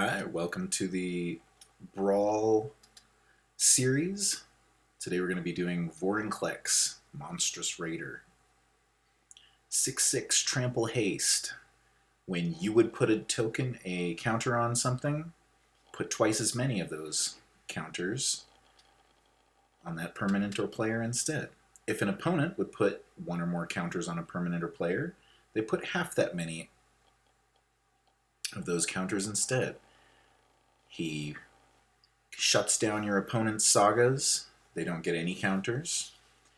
Hi, welcome to the Brawl series. Today we're going to be doing Vorinclex, Monstrous Raider. 6/6 Trample Haste. When you would put a counter on something, put twice as many of those counters on that permanent or player instead. If an opponent would put one or more counters on a permanent or player, they put half that many of those counters instead. He shuts down your opponent's sagas. They don't get any counters.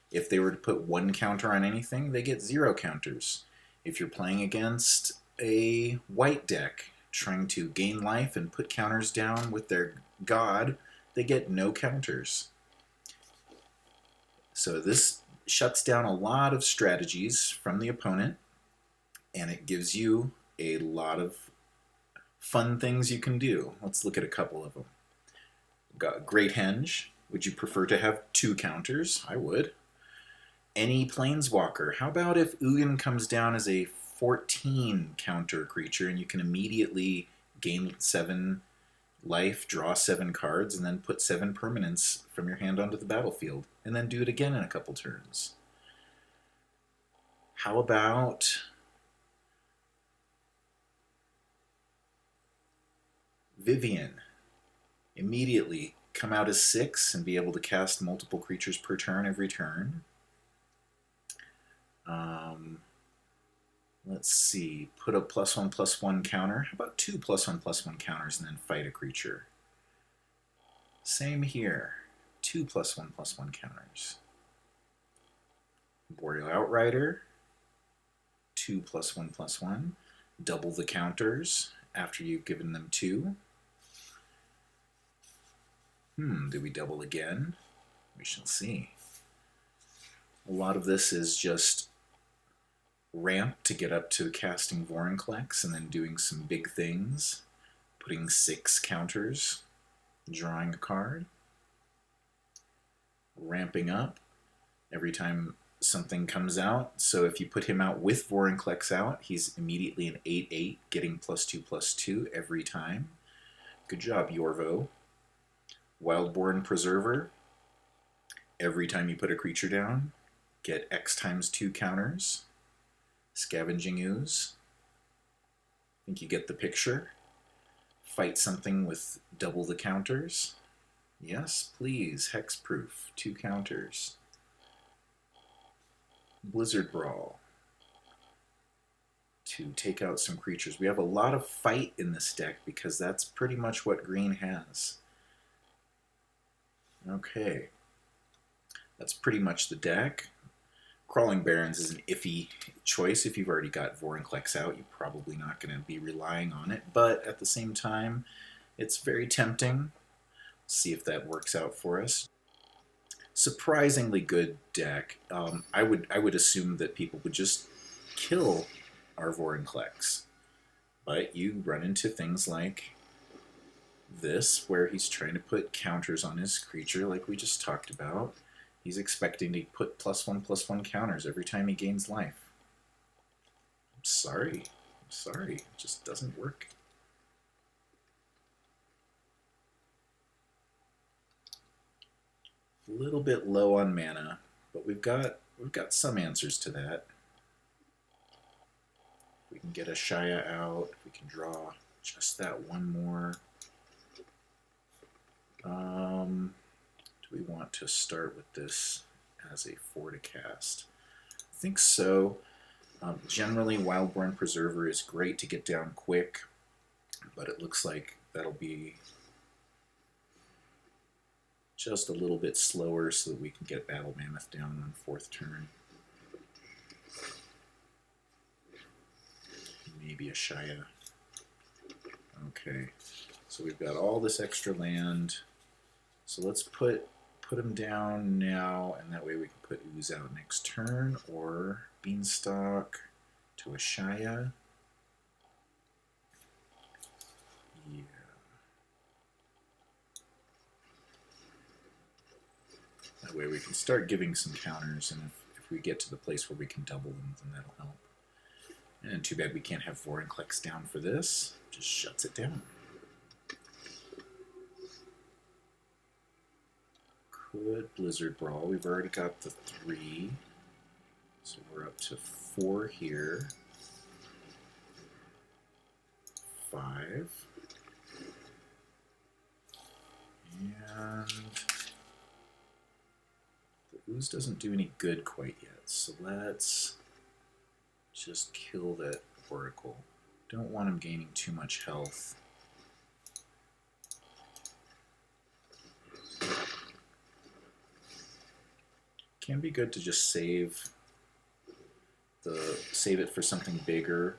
If they were to put one counter on anything, they get 0 counters. If you're playing against a white deck trying to gain life and put counters down with their god, they get no counters. So this shuts down a lot of strategies from the opponent, and it gives you a lot of fun things you can do. Let's look at a couple of them. We've got Great Henge. Would you prefer to have 2 counters? I would. Any Planeswalker. How about if Ugin comes down as a 14 counter creature and you can immediately gain 7 life, draw 7 cards, and then put 7 permanents from your hand onto the battlefield, and then do it again in a couple turns. How about Vivien? Immediately come out as 6 and be able to cast multiple creatures per turn every turn. Let's see, put a +1/+1 counter. How about 2 +1/+1 counters and then fight a creature? Same here, 2 +1/+1 counters. Boreal Outrider, 2 +1/+1. Double the counters after you've given them 2. Do we double again? We shall see. A lot of this is just ramp to get up to casting Vorinclex and then doing some big things, putting 6 counters, drawing a card, ramping up every time something comes out. So if you put him out with Vorinclex out, he's immediately an 8/8, getting +2/+2 every time. Good job, Yorvo. Wildborn Preserver. Every time you put a creature down, get X × 2 counters. Scavenging Ooze. I think you get the picture. Fight something with double the counters. Yes, please. Hexproof. 2 counters. Blizzard Brawl. To take out some creatures. We have a lot of fight in this deck because that's pretty much what green has. Okay. That's pretty much the deck. Crawling Barrens is an iffy choice. If you've already got Vorinclex out, you're probably not going to be relying on it, but at the same time, it's very tempting. See if that works out for us. Surprisingly good deck. I would assume that people would just kill our Vorinclex, but you run into things like this, where he's trying to put counters on his creature like we just talked about. He's expecting to put +1/+1 counters every time he gains life. I'm sorry. It just doesn't work. A little bit low on mana, but we've got some answers to that. We can get a Shaya out. We can draw just that one more. Do we want to start with this as a 4 to cast? I think so. Generally, Wildborn Preserver is great to get down quick, but it looks like that'll be just a little bit slower so that we can get Battle Mammoth down on 4th turn. Maybe a Shaya. Okay, so we've got all this extra land. So let's put him down now, and that way we can put Ooze out next turn, or Beanstalk to a Shaya. Yeah. That way we can start giving some counters, and if we get to the place where we can double them, then that'll help. And too bad we can't have Vorinclex down for this. Just shuts it down. could Blizzard Brawl. We've already got the 3. So we're up to 4 here. 5. And the Ooze doesn't do any good quite yet. So let's just kill that Oracle. Don't want him gaining too much health. Can be good to just save it for something bigger.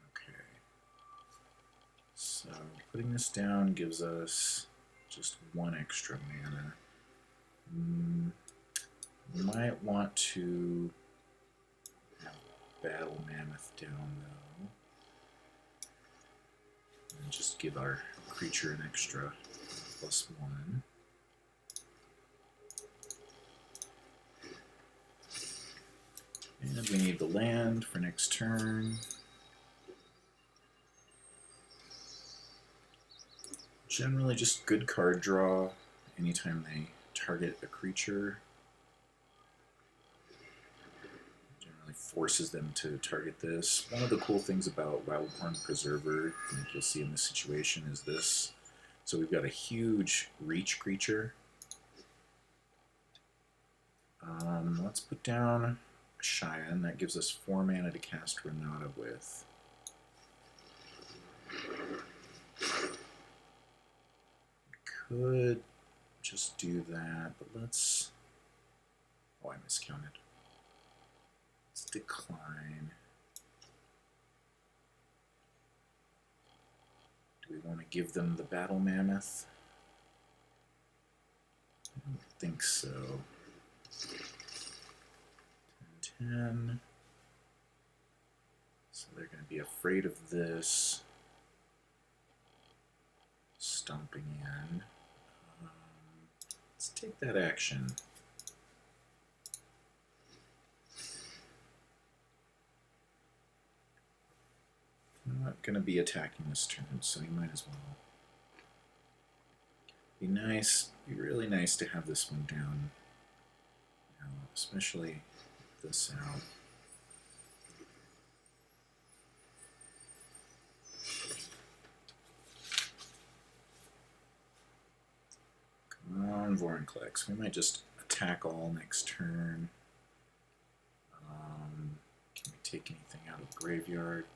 Okay. So putting this down gives us just 1 extra mana. Might want to have Battle Mammoth down though. And just give our creature an extra +1. And we need the land for next turn. Generally just good card draw anytime they target a creature. Generally forces them to target this. One of the cool things about Wildborn Preserver, I think you'll see in this situation, is this. So we've got a huge reach creature. Let's put down Cheyenne. That gives us 4 mana to cast Renata with. Could just do that, but let's... Oh, I miscounted. Let's decline. Do we want to give them the Battle Mammoth? I don't think so. 10. So they're going to be afraid of this. Stomping in. Let's take that action. I'm not going to be attacking this turn, so you might as well. Be nice, be really nice to have this one down now, especially this out. Come on, Vorinclex. We might just attack all next turn. Can we take anything out of the graveyard?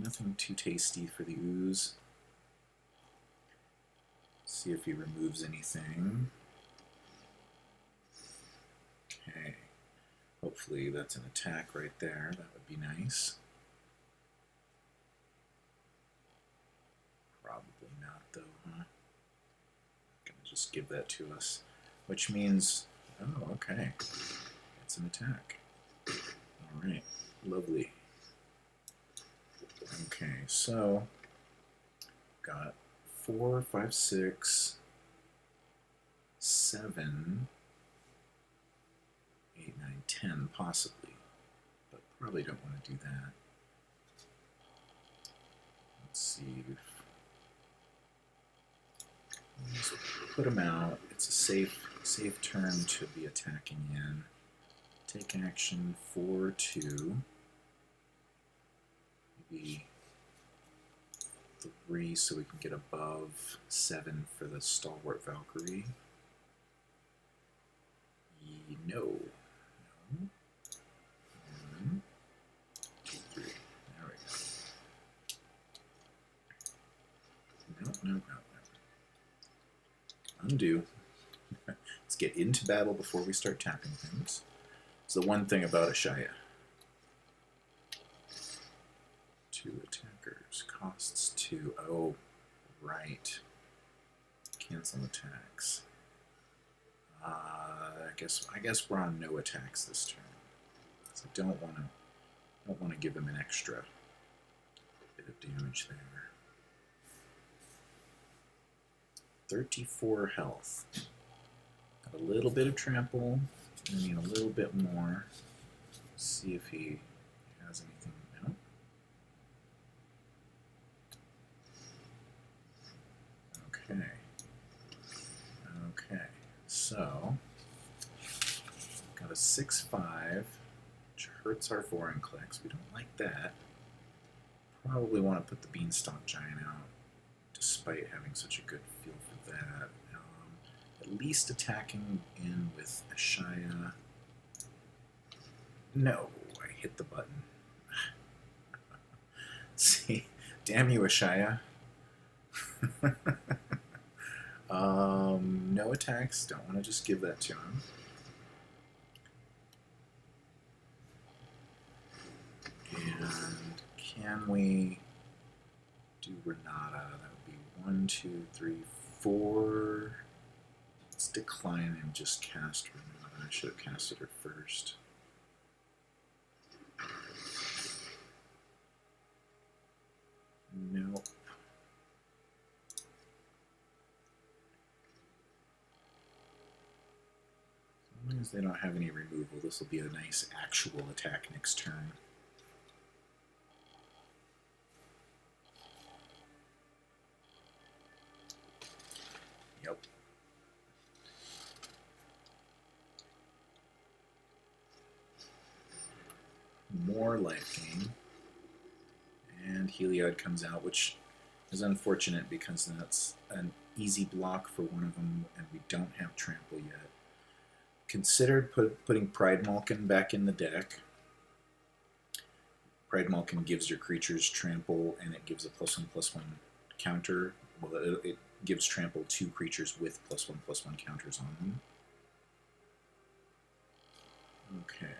Nothing too tasty for the Ooze. See if he removes anything. Okay. Hopefully that's an attack right there. That would be nice. Probably not though, huh? Gonna just give that to us. Which means, oh, okay. It's an attack. Alright, lovely. Okay, so got 4, 5, 6, 7, 8, 9, 10 possibly, but probably don't want to do that. Let's see. Let's put them out. It's a safe turn to be attacking in. Take action 4, 2. Maybe 3 so we can get above 7 for the Stalwart Valkyrie. No. 1, 2, 3. There we go. No. Undo. Let's get into battle before we start tapping things. It's the one thing about Ashaya. 2 attackers. Costs 2. Oh, right. Cancel attacks. I guess we're on no attacks this turn. So I don't want to give him an extra bit of damage there. 34 health. Got a little bit of trample. I need a little bit more. See if he has anything. No. Okay. Okay. So got a 6/5, which hurts our Vorinclex. We don't like that. Probably want to put the Beanstalk Giant out, despite having such a good feel for that. At least attacking in with Ashaya. No, I hit the button. See, damn you, Ashaya. No attacks. Don't want to just give that to him. And can we do Renata? That would be 1, 2, 3, 4. Let's decline and just cast Renata. I should have casted her first. Nope. As long as they don't have any removal, this will be a nice actual attack next turn. Yep. More life gain. And Heliod comes out, which is unfortunate because that's an easy block for one of them, and we don't have trample yet. Considered putting Pride Malkin back in the deck. Pride Malkin gives your creatures trample, and it gives a +1/+1 counter. Well, it gives trample to creatures with +1/+1 counters on them. Okay,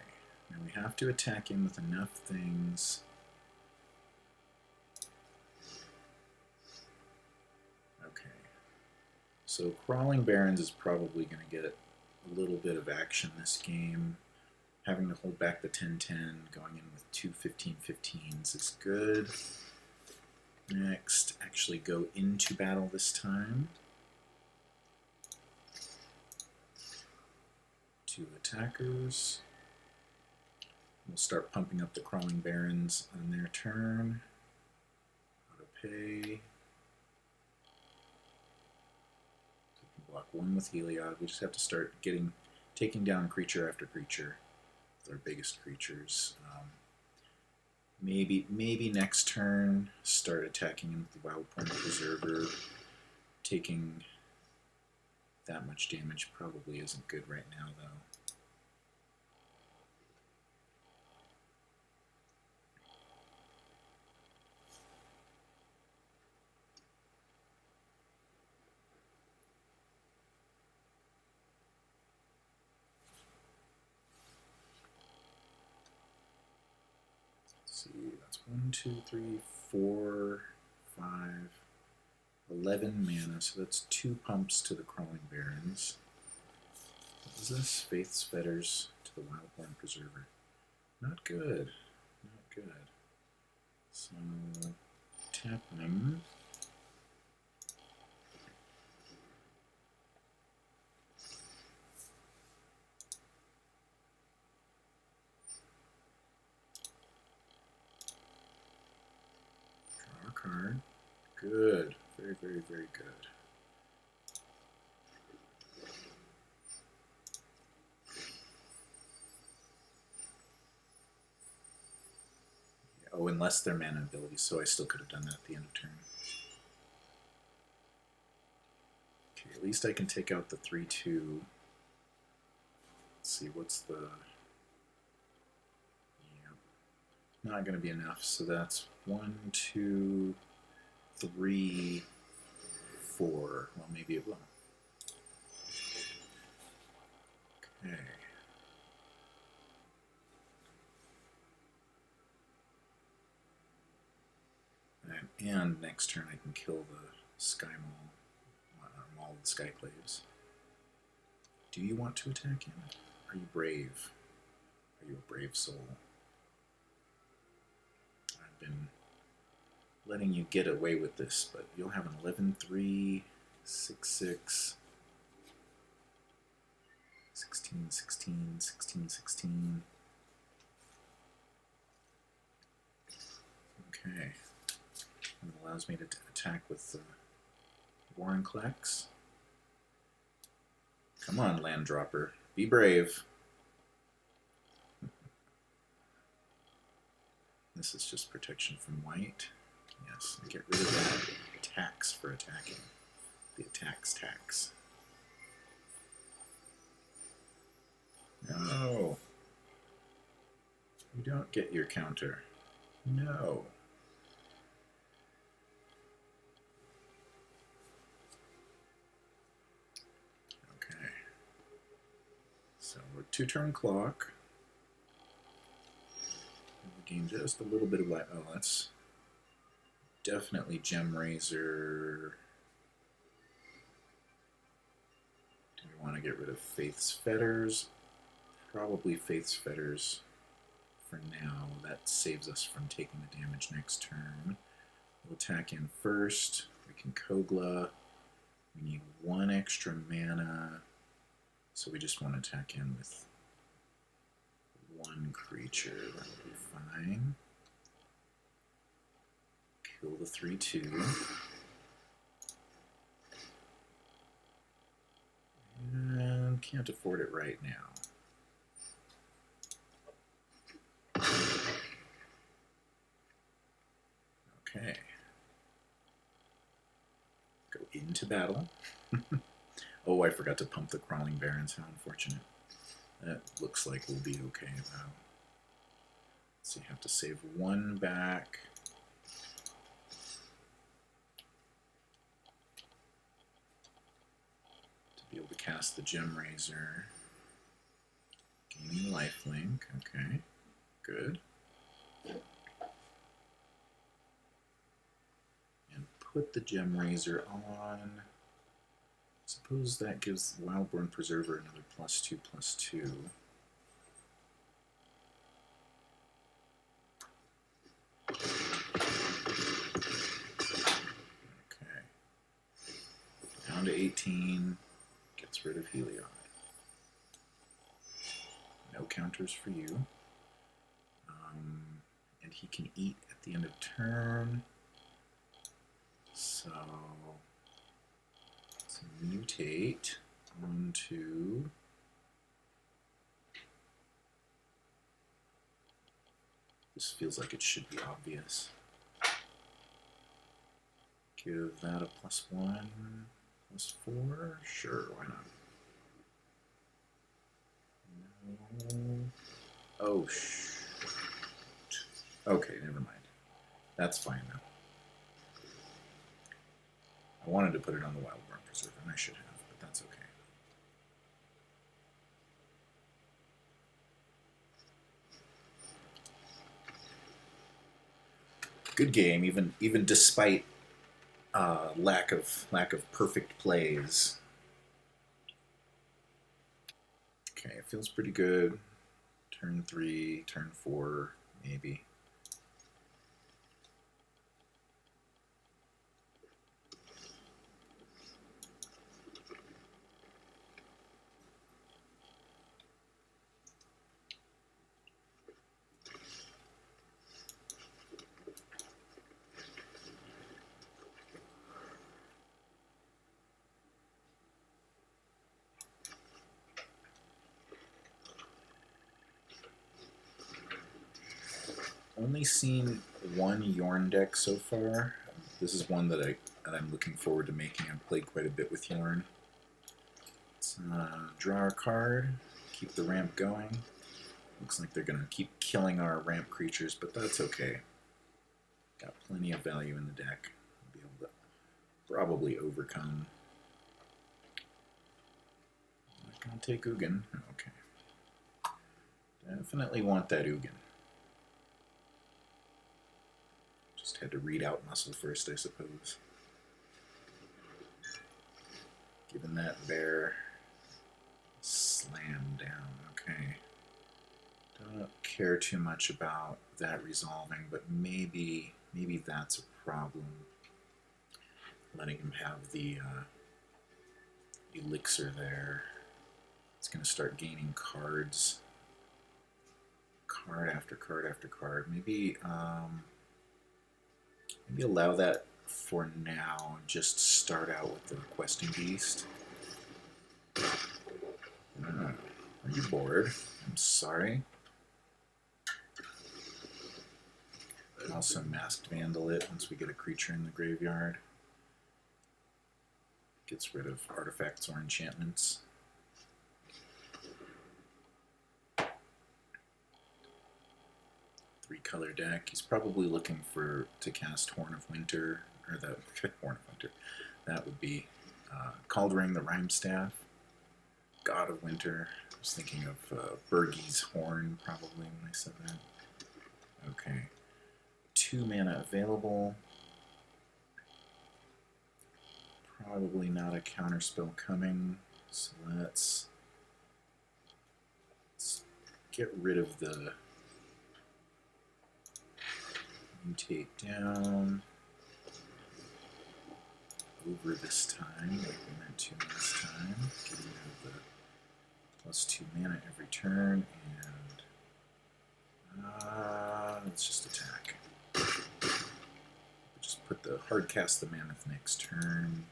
now we have to attack him with enough things. Okay, so Crawling Barrens is probably going to get a little bit of action this game. Having to hold back the 10-10, going in with 2 15-15s is good. Next, actually go into battle this time. 2 attackers. We'll start pumping up the Crawling Barrens on their turn. Auto pay. Block 1 with Heliod. We just have to start taking down creature after creature with our biggest creatures. Maybe next turn start attacking him with the Wildborn Preserver. Taking that much damage probably isn't good right now, though. That's 1, 2, 3, 4, 5, 11 mana, so that's 2 pumps to the Crawling Barrens. What is this? Faith's Fetters to the Wildborn Preserver. Not good. Not good. So, tap them. Card. Good. Very, very, very good. Yeah, oh, unless they're mana abilities, so I still could have done that at the end of turn. Okay, at least I can take out the 3/2. Let's see, what's the... Yeah, not going to be enough, so that's 1, 2, 3, 4. Well, maybe it will. Okay. And next turn I can kill the Sky Maul of the Skyclaves. Do you want to attack him? Are you brave? Are you a brave soul? I've been letting you get away with this, but you'll have an 11-3, 6-6, 16-16, 16-16. Okay. And it allows me to attack with Vorinclex. Come on, land dropper. Be brave. This is just protection from white. Yes, get rid of that tax for attacking. The attacks tax. No. You don't get your counter. No. Okay. So we're 2-turn clock. We gain just a little bit of life. Oh, that's definitely Gem Razor. Do we want to get rid of Faith's Fetters? Probably Faith's Fetters for now. That saves us from taking the damage next turn. We'll attack in first. We can Kogla. We need 1 extra mana, so we just want to attack in with 1 creature. That would be fine. Kill the 3/2. And can't afford it right now. Okay. Go into battle. Oh, I forgot to pump the Crawling Barrens. How unfortunate. That looks like we'll be okay, though. So you have to save 1 back. To be able to cast the Gem Razor. Gaining lifelink. Okay. Good. And put the Gem Razor on. Suppose that gives Wildborn Preserver another +2/+2. Okay. Down to 18. Gets rid of Heliod. No counters for you. And he can eat at the end of turn. So let's mutate onto this. Feels like it should be obvious. Give that a +1/+4. Sure, why not? No. Oh, shoot. Okay, never mind. That's fine now. I wanted to put it on the Wildborn Preserver, and I should have, but that's okay. Good game, even despite lack of perfect plays. Okay, it feels pretty good. Turn 3, turn 4, maybe. Only seen 1 Yorn deck so far. This is one that I'm looking forward to making. I've played quite a bit with Yorn. Let's draw a card, keep the ramp going. Looks like they're going to keep killing our ramp creatures, but that's okay. Got plenty of value in the deck. I'll be able to probably overcome. I'm not going to take Ugin. Okay. Definitely want that Ugin. Just had to read Outmuscle first, I suppose. Given that bear, slam down. Okay. Don't care too much about that resolving, but maybe that's a problem. Letting him have the elixir there. It's going to start gaining cards. Card after card after card. Maybe Maybe allow that for now and just start out with the Requesting Beast. Are you bored? I'm sorry. Also Masked Vandal it once we get a creature in the graveyard. Gets rid of artifacts or enchantments. 3-color deck. He's probably looking to cast Horn of Winter, or the Horn of Winter. That would be Kaldheim the Rhyme Staff, God of Winter. I was thinking of Bergie's Horn probably when I said that. Okay, 2 mana available. Probably not a counterspell coming, so let's get rid of the mutate down over this time, like we meant to last time. Get rid of the +2 mana every turn, and let's just attack. Just put the hard cast the Mammoth next turn.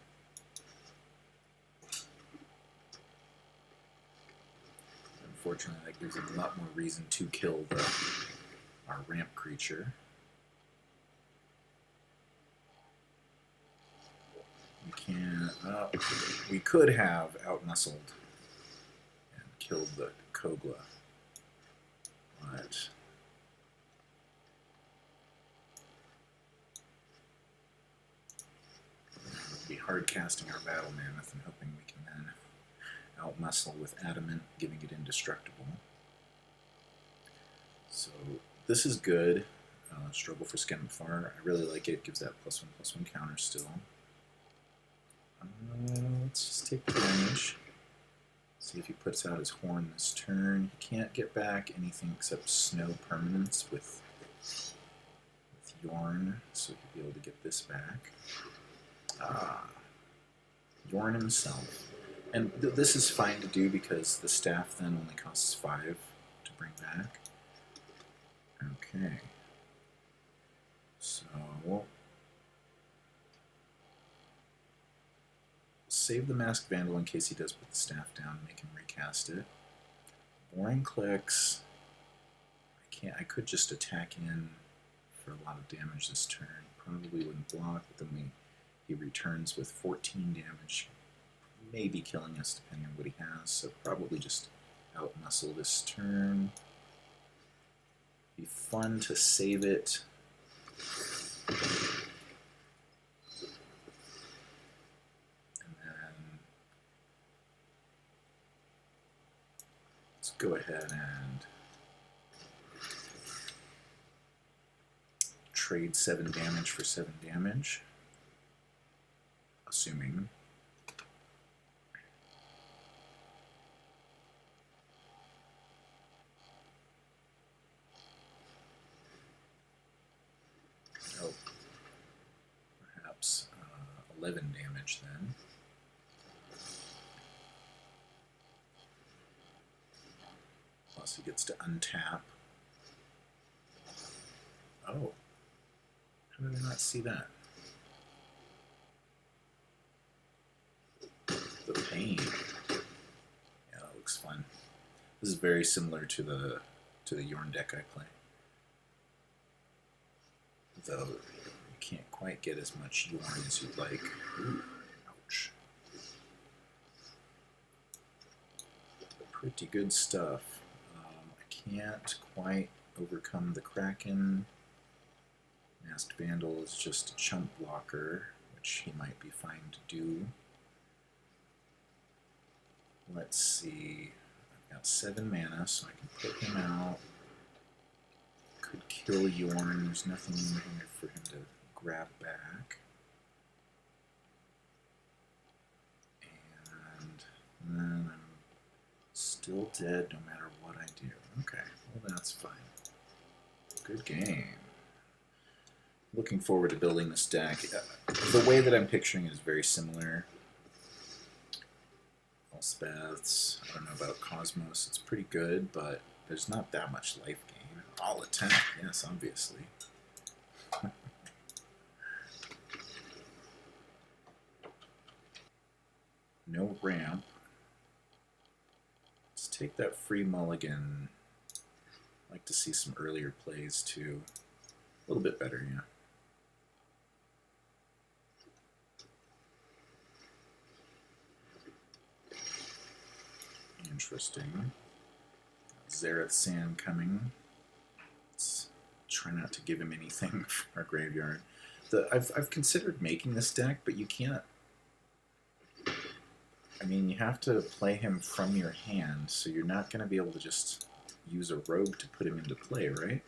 Unfortunately, that gives him a lot more reason to kill our ramp creature. We could have outmuscled and killed the Kogla, but we'll be hard casting our Battle Mammoth and hoping we can then outmuscle with Adamant, giving it indestructible. So this is good. Struggle for Skemfar. I really like it. It gives that +1/+1 counter still. Let's just take the damage. See if he puts out his horn this turn. He can't get back anything except snow permanents with Yorn, so he'll be able to get this back. Yorn himself. And this is fine to do because the staff then only costs 5 to bring back. Okay. So we'll save the Masked Vandal in case he does put the staff down and make him recast it. Vorinclex, I could just attack in for a lot of damage this turn. Probably wouldn't block, but then he returns with 14 damage. Maybe killing us depending on what he has, so probably just outmuscle this turn. Be fun to save it. And then let's go ahead and trade 7 damage for 7 damage, assuming. Oh, perhaps 11 damage then. Plus he gets to untap. Oh. How did I not see that? The pain. Yeah, that looks fun. This is very similar to the Yorn deck I play. Though you can't quite get as much Yorn as you'd like. Ooh, ouch. Pretty good stuff. I can't quite overcome the Kraken. Masked Vandal is just a chump blocker, which he might be fine to do. Let's see. I've got 7 mana, so I can put him out. Could kill Yorn. There's nothing in here for him to grab back. And then I'm still dead no matter what I do. Okay, well that's fine. Good game. Looking forward to building this deck. The way that I'm picturing it is very similar. Elspeth's, I don't know about Cosmos, it's pretty good, but there's not that much life gain. All attack, yes, obviously. No ramp. Let's take that free mulligan. I'd like to see some earlier plays too. A little bit better, yeah. Interesting. Zareth Sand coming. Let's try not to give him anything from our graveyard. I've considered making this deck, but you can't. I mean, you have to play him from your hand, so you're not going to be able to just use a rogue to put him into play, right?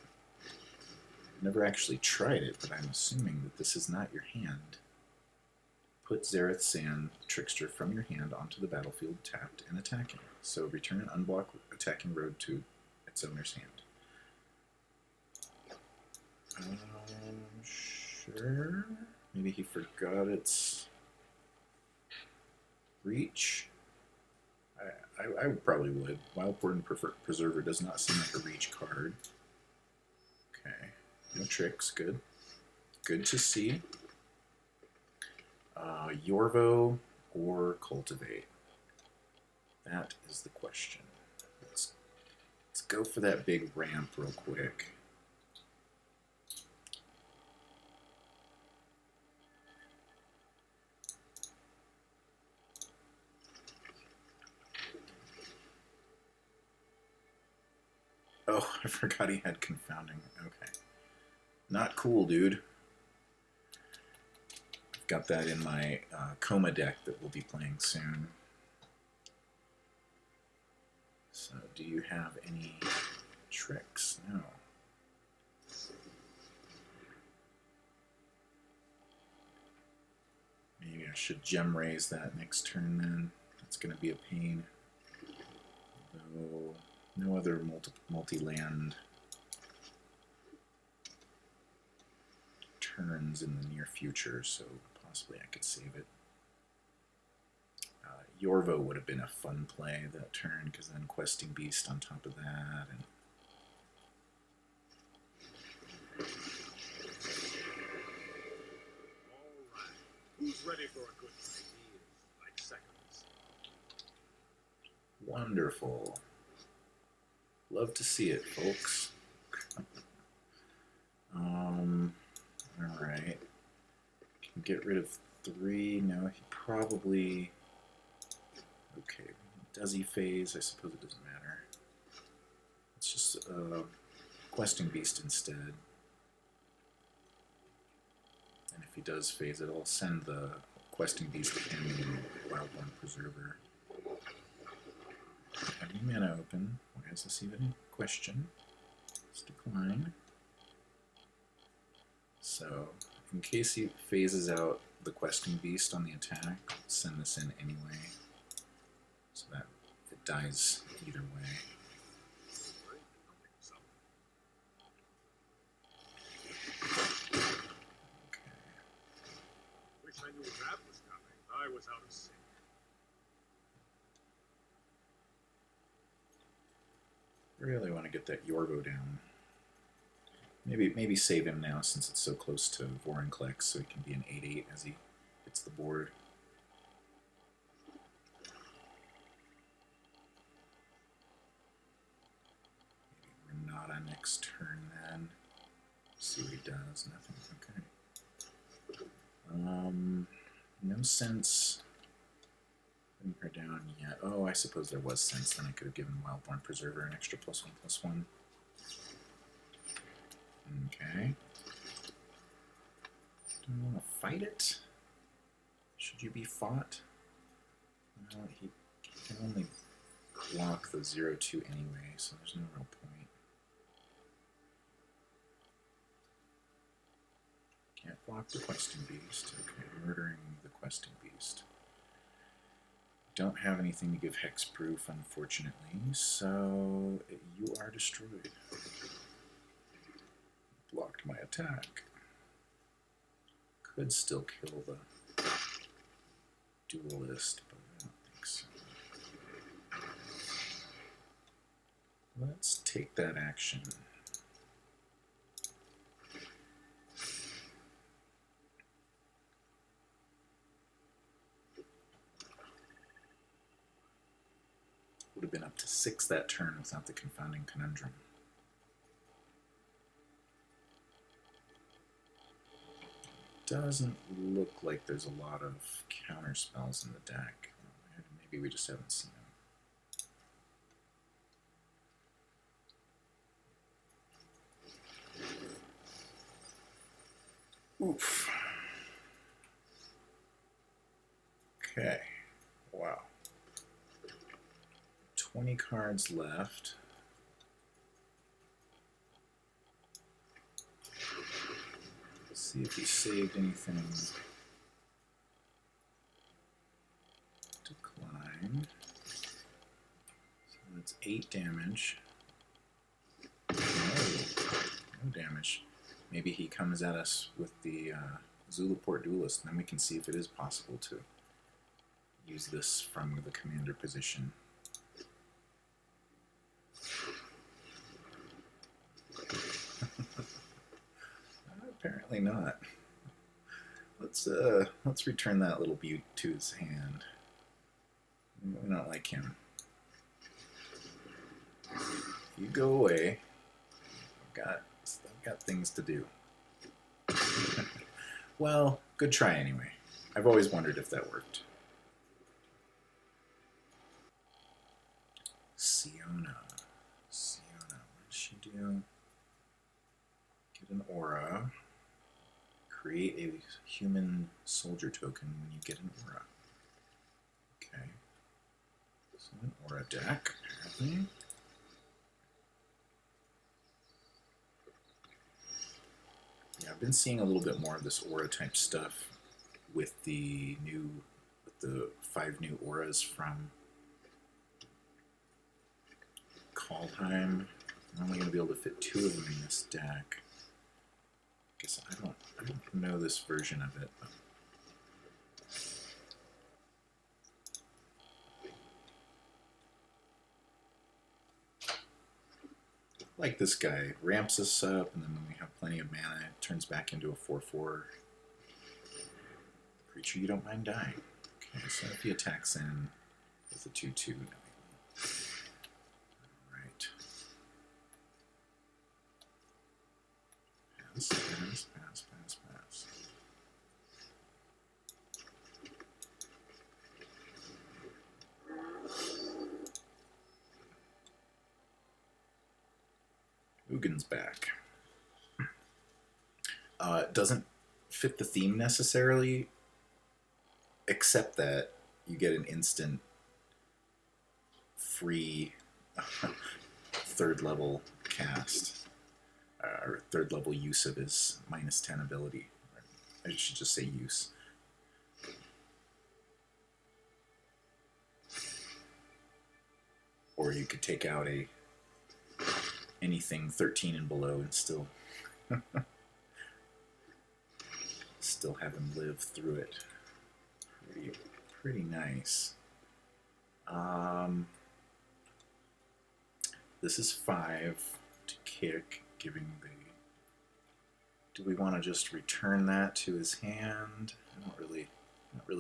Never actually tried it, but I'm assuming that this is not your hand. Put Zareth Sand Trickster from your hand onto the battlefield, tapped and attacking. So return an unblocked attacking rogue to its owner's hand. Sure. Maybe he forgot its reach. I probably would. Wildborn Preserver does not seem like a reach card. Okay. No tricks. Good. Good to see. Yorvo or Cultivate? That is the question. Let's go for that big ramp real quick. Oh, I forgot he had Confounding. Okay. Not cool, dude. I've got that in my Coma deck that we'll be playing soon. So, do you have any tricks? No. Maybe I should gem raise that next turn then. That's going to be a pain. Though no other multi-land turns in the near future, so possibly I could save it. Yorvo would have been a fun play that turn, because then Questing Beast on top of that. And alright, who's ready for a good idea? Like seconds. Wonderful. Love to see it, folks. Alright. Can get rid of 3. No, he probably... Okay. Does he phase? I suppose it doesn't matter. It's just Questing Beast instead. And if he does phase it, I'll send the Questing Beast to him and Wildborn Preserver. Have any mana open? Why is this even a question? Let's decline. So, in case he phases out the Questing Beast on the attack, I'll send this in anyway, so that it dies either way. Okay. Wish I knew that was coming. I was out of sync. Really want to get that Yorvo down. Maybe save him now since it's so close to Vorinclex, so he can be an 8/8 as he hits the board. Maybe Renata next turn then. See what he does. Nothing. Okay. No sense putting her down yet. Oh, I suppose there was sense. Then I could have given Wildborn Preserver an extra +1/+1. Okay. Do you want to fight it? Should you be fought? No, he can only block the 0/2 anyway, so there's no real point. Can't block the Questing Beast. Okay, murdering the Questing Beast. Don't have anything to give hexproof, unfortunately, so you are destroyed. Blocked my attack. Could still kill the duelist, but I don't think so. Let's take that action. up to 6 that turn without the Confounding Conundrum. Doesn't look like there's a lot of counter spells in the deck. Maybe we just haven't seen them. Oof. Okay. Wow. 20 cards left. Let's see if he saved anything. Declined. So that's 8 damage. No damage. Maybe he comes at us with the Zulaport Duelist, and then we can see if it is possible to use this from the commander position. Apparently not. Let's return that little beaut to his hand. We don't like him. You go away. I've got things to do. Well, good try anyway. I've always wondered if that worked. Siona. What did she do? Get an aura. Create a human soldier token when you get an aura. Okay. So an aura deck, apparently. Yeah, I've been seeing a little bit more of this aura type stuff with the 5 new auras from Kaldheim. I'm only going to be able to fit 2 of them in this deck. I guess I don't know this version of it. But like this guy, ramps us up, and then when we have plenty of mana, it turns back into a 4/4 creature you don't mind dying. Okay, so if he attacks in with a 2/2, no, he won't. Alright. Pass. Ugin's back. Doesn't fit the theme necessarily, except that you get an instant free 3rd level cast, or 3rd level use of his -10 ability. I should just say use. Or you could take out anything 13 and below and still have him live through it. Pretty nice. This is 5 to kick, giving the... Do we want to just return that to his hand? I'm not really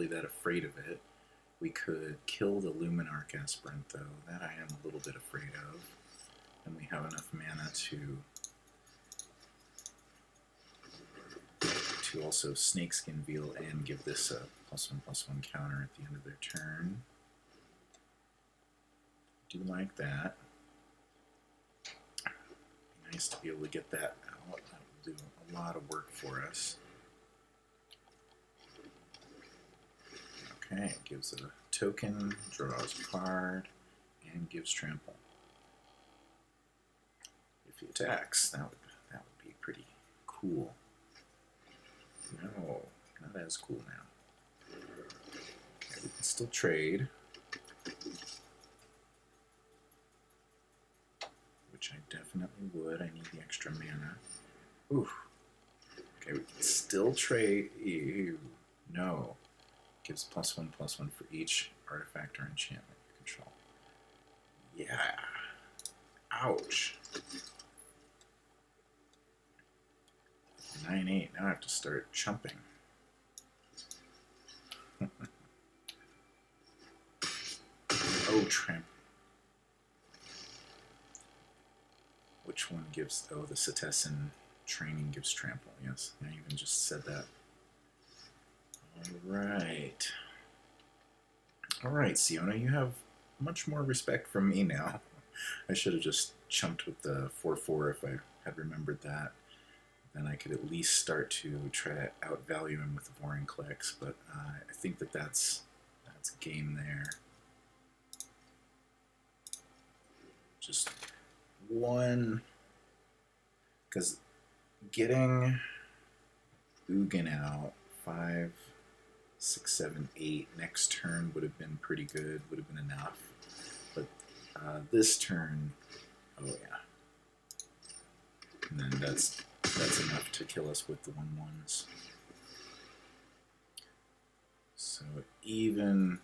that afraid of it. We could kill the Luminarch Aspirant, though. That I am a little bit afraid of. And we have enough mana to also Snakeskin Veil and give this a +1/+1 counter at the end of their turn. Do like that. Be nice to be able to get that out. That will do a lot of work for us. Okay, it gives a token, draws a card, and gives trample. If he attacks, that would be pretty cool. No, not as cool now. Okay, we can still trade, which I definitely would. I need the extra mana. Ooh. Okay, we can still trade. Ew. No. Gives +1/+1 for each artifact or enchantment you control. Yeah. Ouch. 9/8. Now I have to start chumping. Oh, tramp. Which one gives... Oh, the Cetessan training gives trample. Yes, I even just said that. Alright. Alright, Siona, you have much more respect from me now. I should have just chumped with the 4-4 if I had remembered that. Then I could at least start to try to outvalue him with the Vorinclex, but I think that's game there. Just one, because getting Ugin out 5, 6, 7, 8 next turn would have been pretty good, would have been enough. But this turn, oh yeah, and then that's enough to kill us with the 1/1s. So even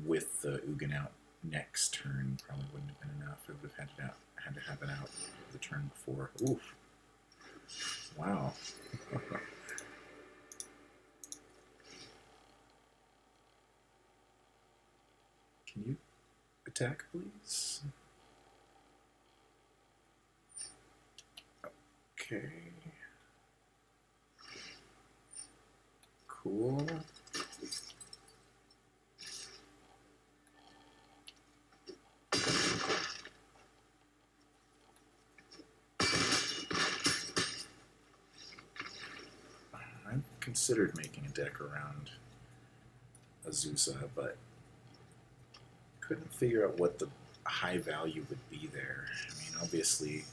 with the Ugin out next turn, probably wouldn't have been enough. It would have had to have it out the turn before. Oof! Wow. Can you attack, please? Okay. Cool. I've considered making a deck around Azusa, but couldn't figure out what the high value would be there. I mean, obviously,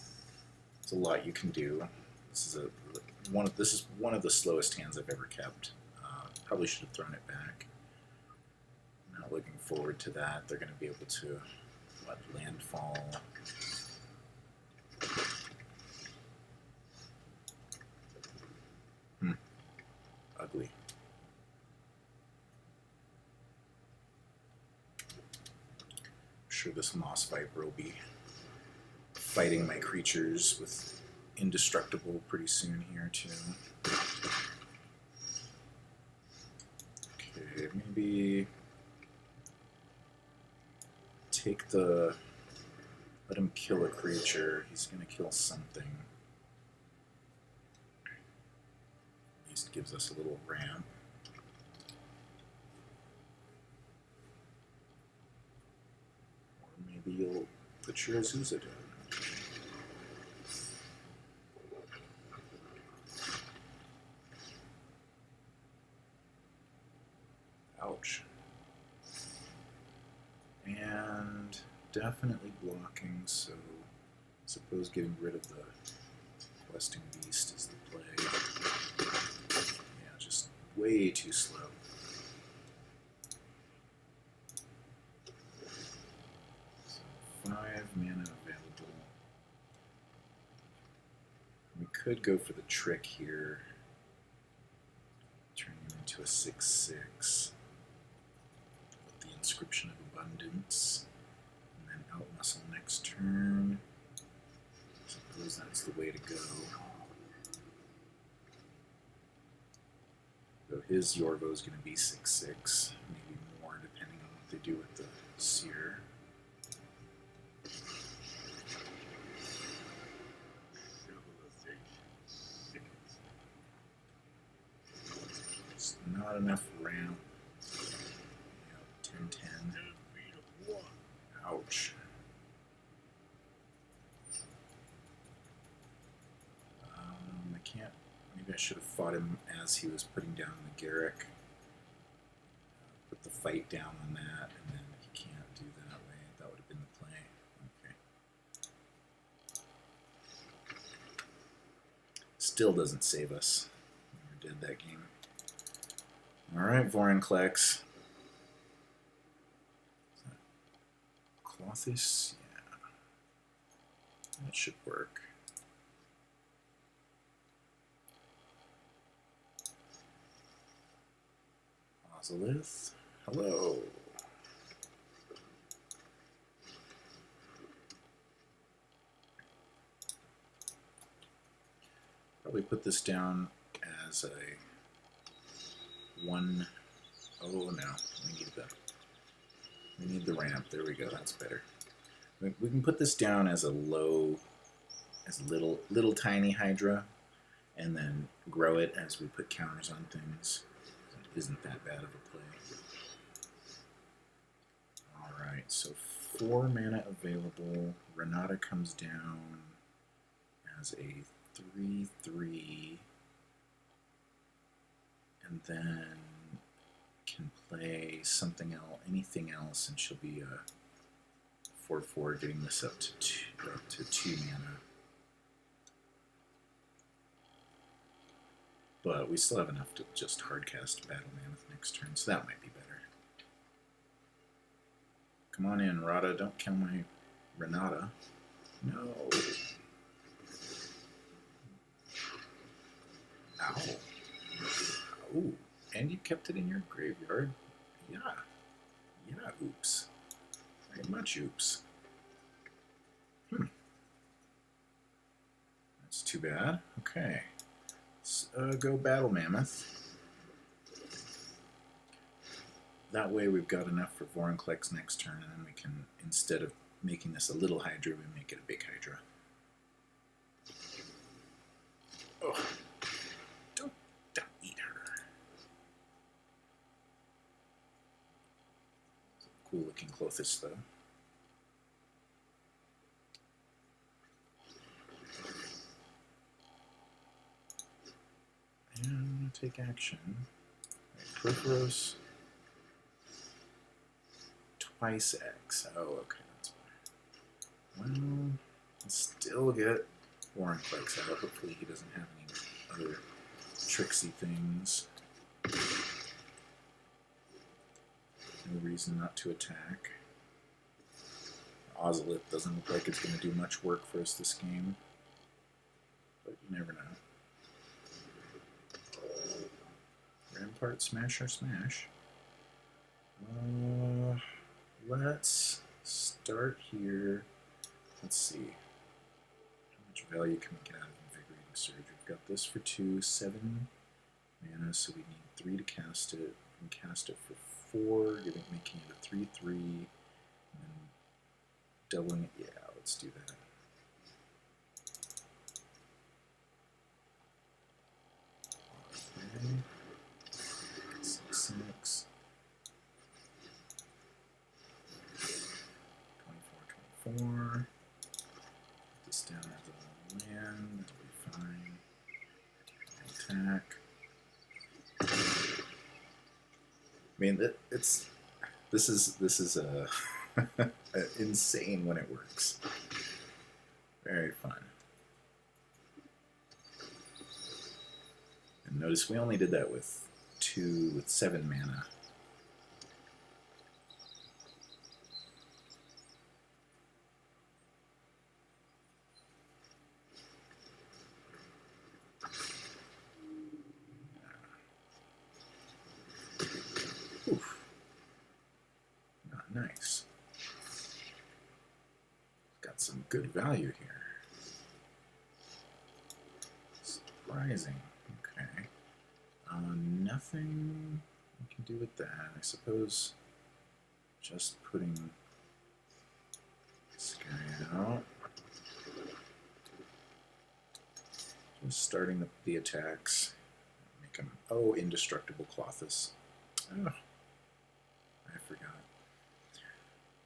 there's a lot you can do. This is one of the slowest hands I've ever kept. Probably should have thrown it back. Not looking forward to that. They're going to be able to landfall. Ugly. I'm sure this Moss Viper will be fighting my creatures with Indestructible pretty soon here too. Okay, maybe take the... let him kill a creature. He's going to kill something. At least gives us a little ramp. Or maybe you'll put your Azusa down. Ouch. And definitely blocking, so I suppose getting rid of the Questing Beast is the play. Yeah, just way too slow. So 5 mana available. We could go for the trick here, turning him into a 6/6. The Inscription of Abundance, and then Outmuscle next turn. I suppose that's the way to go. Though his Yorvo is going to be 6/6, maybe more depending on what they do with the Seer. It's not enough ramp. 10/10. Ouch. I can't. Maybe I should have fought him as he was putting down the Garrick. Put the fight down on that, and then he can't do that way. That would have been the play. Okay. Still doesn't save us. We were dead that game. Alright, Vorinclex. Clothis? Yeah. That should work. Ozolith? Hello. Probably put this down as a 1... Oh no, we need the the ramp. There we go. That's better. We can put this down as a low, as little tiny Hydra, and then grow it as we put counters on things. It isn't that bad of a play. Alright, so 4 mana available. Renata comes down as a 3/3, and then can play something else, anything else, and she'll be a 4/4, getting this up to 2 mana. But we still have enough to just hardcast Battle Mammoth next turn, so that might be better. Come on in, Rada. Don't kill my Renata. No. Ow. Oh, and you kept it in your graveyard. Yeah. Yeah, oops. Very much oops. That's too bad. Okay. Let's go Battle Mammoth. That way we've got enough for Vorinclex next turn, and then we can, instead of making this a little Hydra, we make it a big Hydra. Oh, don't eat her. Cool looking Clothis, though. And I'm going to take action. Right, Perforos. Twice X. Oh, okay, that's fine. Well, I'll still get Vorinclex out. Hopefully he doesn't have any other tricksy things. No reason not to attack. Ozolith doesn't look like it's going to do much work for us this game. But you never know. Rampart Smasher Smash. Let's start here. Let's see. How much value can we get out of Invigorating Surge? We've got this for 2, 7 mana, so we need 3 to cast it. We can cast it for 4, making it a 3/3, and then doubling it. Yeah, let's do that. Okay. 6. 24. Put this down as a land. That'll be fine. Attack. I mean, this is insane when it works. Very fun. And notice we only did that with 7 mana. Oof. Not nice. Got some good value here. Surprising. Okay. Nothing we can do with that. I suppose just putting this guy out. Just starting the attacks. Make him, oh, indestructible Clothis. Oh, I forgot.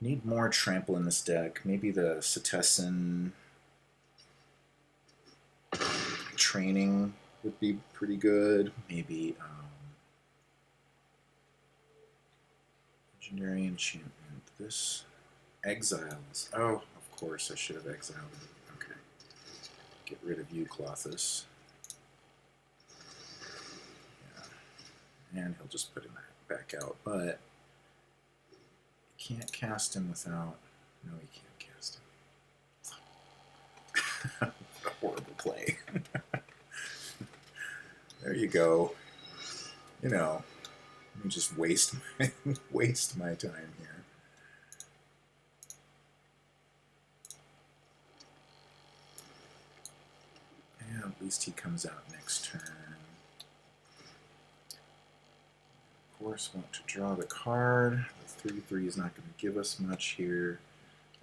Need more trample in this deck. Maybe the Setessan training would be pretty good. Maybe legendary enchantment. This exiles. Oh, of course, I should have exiled it. Okay. Get rid of you, Clothis. Yeah. And he'll just put him back out. But you can't cast him without... No, you can't cast him. What a horrible play. There you go. You know, let me just waste my time here. And at least he comes out next turn. Of course, want to draw the card. The 3/3 is not going to give us much here.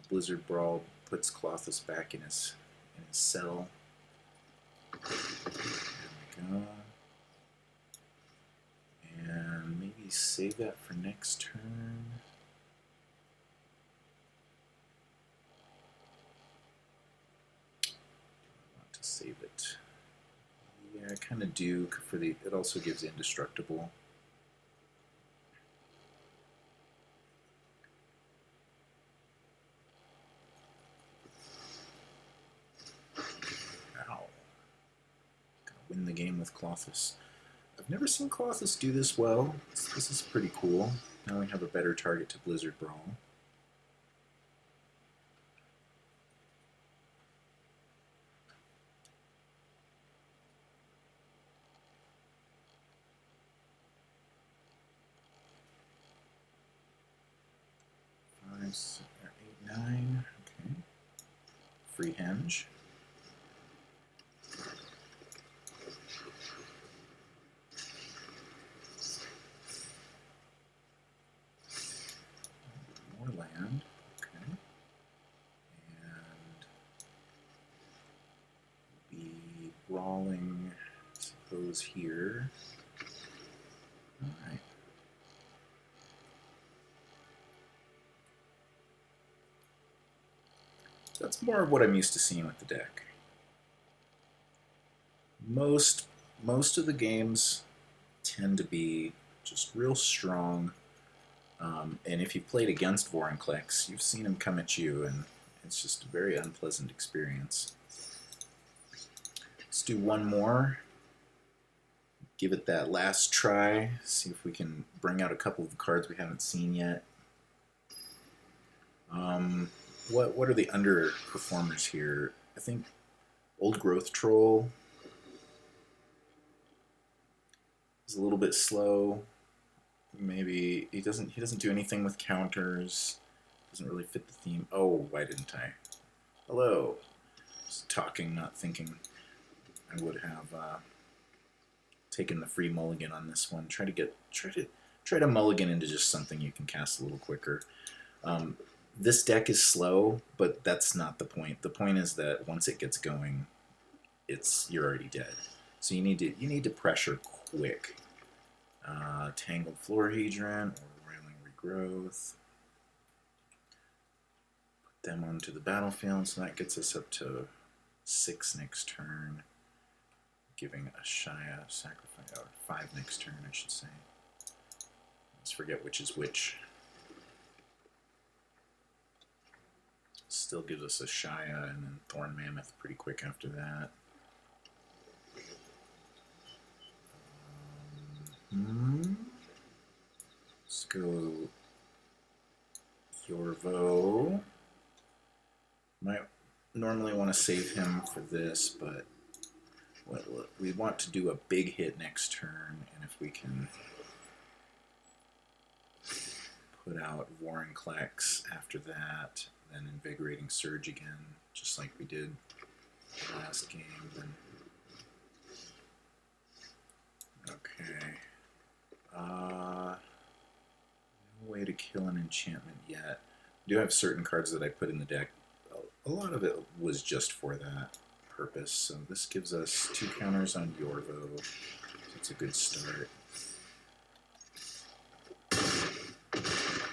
The Blizzard Brawl puts Klothys back in his cell. There we go. And maybe save that for next turn. I want to save it. Yeah, I kind of do. For the, it also gives indestructible. Ow. Gotta win the game with Klothys. I've never seen Klothys do this well. This is pretty cool. Now we have a better target to Blizzard Brawl. Five, 6, 8, 9. Okay. Free Henge. Land, okay, and be brawling, I suppose, here. All right. That's more of what I'm used to seeing with the deck. Most of the games tend to be just real strong. And if you've played against Vorinclex, you've seen him come at you, and it's just a very unpleasant experience. Let's do one more. Give it that last try. See if we can bring out a couple of cards we haven't seen yet. What are the underperformers here? I think Old Growth Troll is a little bit slow. Maybe he doesn't do anything with counters. Doesn't really fit the theme. Oh, why didn't I? Hello. Just talking, not thinking. I would have taken the free mulligan on this one. Try to mulligan into just something you can cast a little quicker. This deck is slow, but that's not the point. The point is that once it gets going, you're already dead. So you need to pressure quick. Tangled Florahedron or Railing Regrowth. Put them onto the battlefield, so that gets us up to 6 next turn. Giving a Shia sacrifice, or 5 next turn, I should say. Let's forget which is which. Still gives us a Shia and then Thorn Mammoth pretty quick after that. Let's go Yorvo. Might normally want to save him for this, but we want to do a big hit next turn, and if we can put out Vorinclex after that, then Invigorating Surge again, just like we did last game, then okay. No way to kill an enchantment yet. I do have certain cards that I put in the deck. A lot of it was just for that purpose. So this gives us 2 counters on Yorvo. So it's a good start.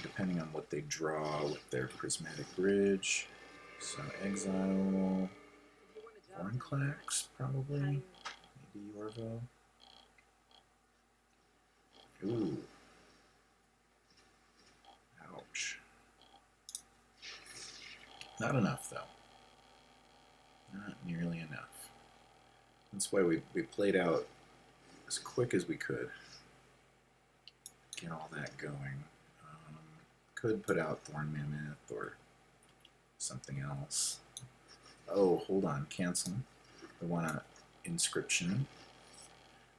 Depending on what they draw with their Prismatic Bridge. So exile Vorinclex, probably. Maybe Yorvo. Ooh. Ouch. Not enough, though. Not nearly enough. That's why we played out as quick as we could. Get all that going. Could put out Thorn Mammoth or something else. Oh, hold on. Cancel. I want an Inscription.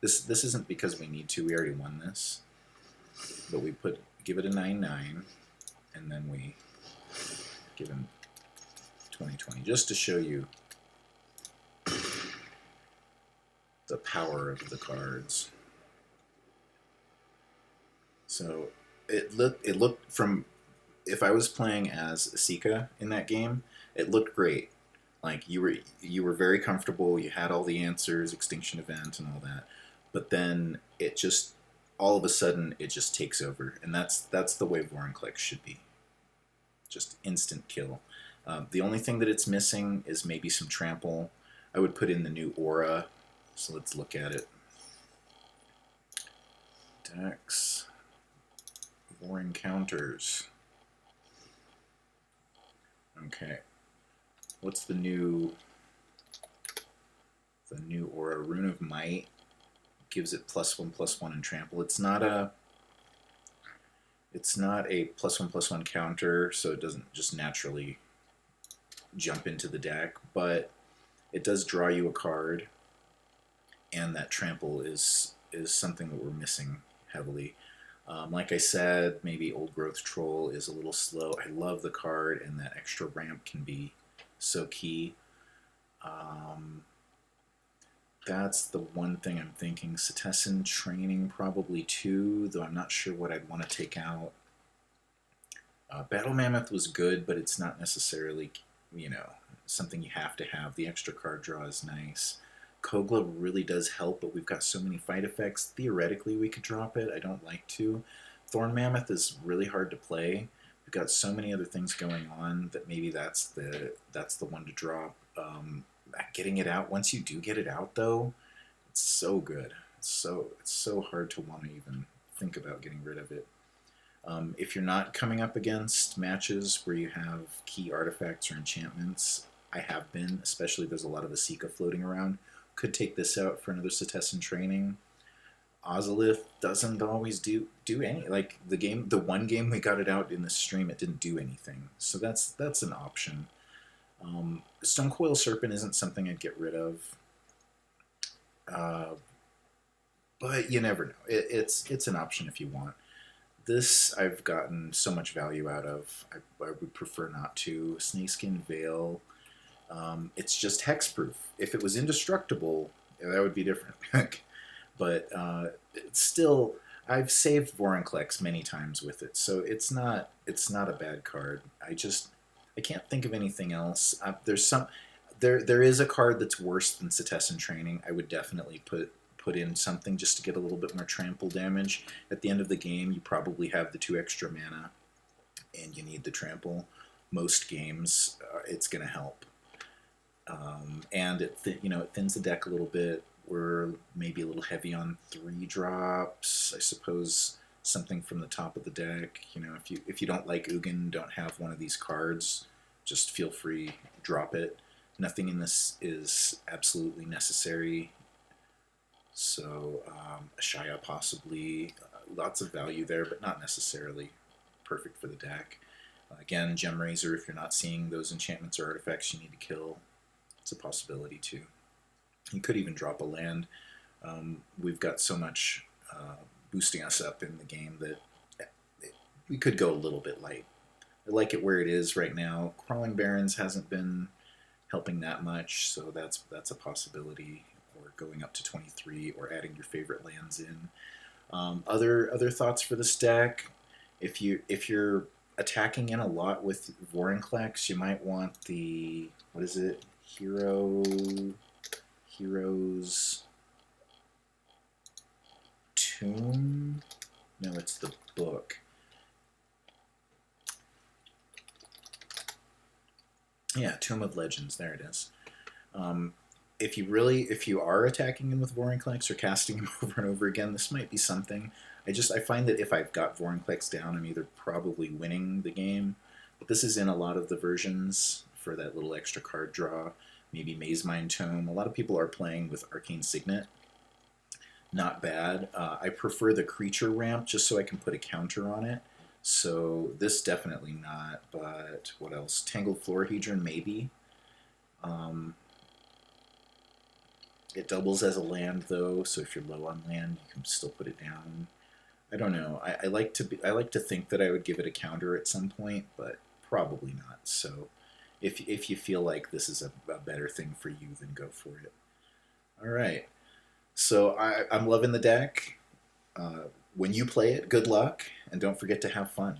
This isn't because we need to. We already won this. But we give it a 9/9, and then we give him 20/20, just to show you the power of the cards. So it looked from, if I was playing as Sika in that game, it looked great. Like you were very comfortable. You had all the answers, extinction event, and all that. But then it just all of a sudden it just takes over, and that's the way Vorinclex should be. Just instant kill. The only thing that it's missing is maybe some trample. I would put in the new aura. So let's look at it. Dex. War encounters. Okay. What's the new aura? Rune of Might gives it +1/+1 in trample. It's not a +1/+1 counter, so it doesn't just naturally jump into the deck, but it does draw you a card, and that trample is something that we're missing heavily. Like I said, maybe Old Growth Troll is a little slow. I love the card, and that extra ramp can be so key. That's the one thing I'm thinking. Cetizen Training probably too, though I'm not sure what I'd want to take out. Battle Mammoth was good, but it's not necessarily, something you have to have. The extra card draw is nice. Kogla really does help, but we've got so many fight effects. Theoretically, we could drop it. I don't like to. Thorn Mammoth is really hard to play. We've got so many other things going on that maybe that's the one to drop. Getting it out, once you do get it out, though, it's so good. It's so hard to want to even think about getting rid of it. If you're not coming up against matches where you have key artifacts or enchantments, I have been, especially there's a lot of Asika floating around, could take this out for another Cetizen Training. Ozolith doesn't always do any, like the one game we got it out in the stream, it didn't do anything, so that's an option. Stonecoil Serpent isn't something I'd get rid of, but you never know. It's an option if you want. This I've gotten so much value out of. I would prefer not to. Snakeskin Veil. It's just hexproof. If it was indestructible, that would be different. But it's still, I've saved Vorinclex many times with it, so it's not a bad card. I can't think of anything else. There is a card that's worse than Cetizen Training. I would definitely put in something just to get a little bit more trample damage. At the end of the game, you probably have the 2 extra mana, and you need the trample. Most games, it's going to help. And it thins the deck a little bit. We're maybe a little heavy on 3 drops. I suppose something from the top of the deck. If you don't like Ugin, don't have one of these cards, just feel free, drop it. Nothing in this is absolutely necessary. So Ashaya possibly, lots of value there, but not necessarily perfect for the deck. Again, Gem Razor, if you're not seeing those enchantments or artifacts you need to kill, it's a possibility too. You could even drop a land. We've got so much boosting us up in the game that we could go a little bit light. I like it where it is right now. Crawling Barrens hasn't been helping that much, so that's a possibility. Or going up to 23, or adding your favorite lands in. Other thoughts for this deck? If you're attacking in a lot with Vorinclex, you might want the, what is it? Hero's Tomb? No, it's the book. Yeah, Tomb of Legends. There it is. If you are attacking him with Vorinclex or casting him over and over again, this might be something. I find that if I've got Vorinclex down, I'm either probably winning the game, but this is in a lot of the versions for that little extra card draw. Maybe Maze Mind Tome. A lot of people are playing with Arcane Signet. Not bad. I prefer the creature ramp just so I can put a counter on it. So this definitely not, but what else? Tangled Florahedron, maybe. It doubles as a land though, so if you're low on land, you can still put it down. I don't know. I like to think that I would give it a counter at some point, but probably not. So if you feel like this is a better thing for you, then go for it. All right. So I'm loving the deck. when you play it, good luck, and don't forget to have fun.